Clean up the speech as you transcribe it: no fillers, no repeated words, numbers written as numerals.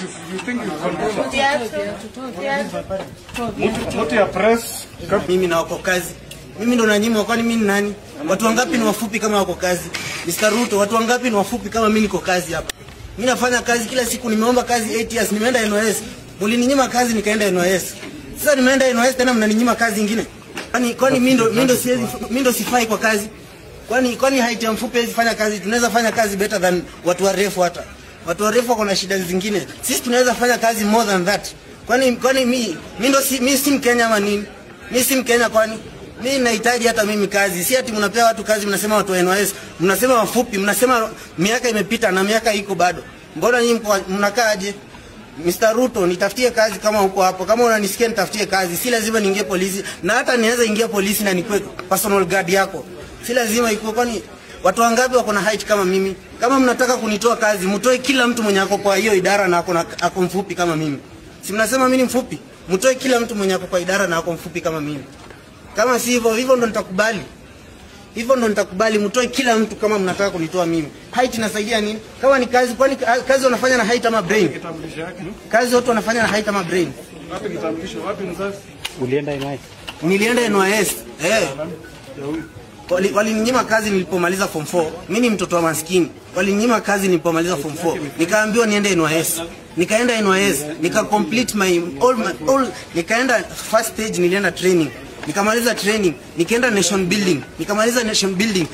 You think you control Mtu ya press. Mimi na wako kazi. Mimi ndo nanyima, kwani mimi ni nani? Watu wangapi ni wafupi kama wako kazi? Mr. Ruto, watu wangapi ni wafupi kama mimi niko kazi hapa? Mimi nafanya kazi kila siku, nimeomba kazi 8 years, nimeenda NYS. Mulininyima kazi nikaenda NYS. Sasa nimeenda NYS tena mnaninyima kazi nyingine. Kwani mimi ndo sifai kwa kazi? Kwani height ya mfupi hizi fanya kazi? Tunaweza fanya kazi better than watu warefu hata. Watu warefu wako na shida zingine. Sisi tunaweza fanya kazi more than that. Kwani mimi si Mkenya ama nini? Mimi si Mkenya kwani? Mimi nahitaji hata mimi kazi. Si ati mnapea watu kazi mnasema watu wa NYS, mnasema wafupi, mnasema miaka imepita na miaka iko bado. Mbona nyinyi mnakaaje? Mr. Ruto, nitafutie kazi kama uko hapo. Kama unanisikia nitafutie kazi. Si lazima niingie polisi, na hata niweza ingia polisi na nikuwe personal guard yako. Si lazima iko, kwani watu wangapi wako na height kama mimi? Kama mnataka kunitoa kazi, mtoe kila mtu mwenye ako kwa hiyo idara na ako mfupi kama mimi. Si mnasema mimi ni mfupi? Mtoe kila mtu mwenye ako kwa idara na ako mfupi kama mimi. Kama si hivyo ndo nitakubali. Hivyo ndo nitakubali, mtoe kila mtu kama mnataka kunitoa mimi. Height inasaidia nini? Kama ni kazi, kwani kazi wanafanya na height ama brain? Kazi watu wanafanya na height ama brain? Wapi kitambulisho? Wapi mzazi? Ulienda NYS? Nilienda NYS. Walininyima kazi nilipomaliza form 4. Mimi ni mtoto wa maskini. Walininyima kazi nilipomaliza form 4. Nikaambiwa niende NYS. Nikaenda NYS, nika complete my all nikaenda first stage, nilienda training. Nikamaliza training, nikaenda nation building. Nikamaliza nation building.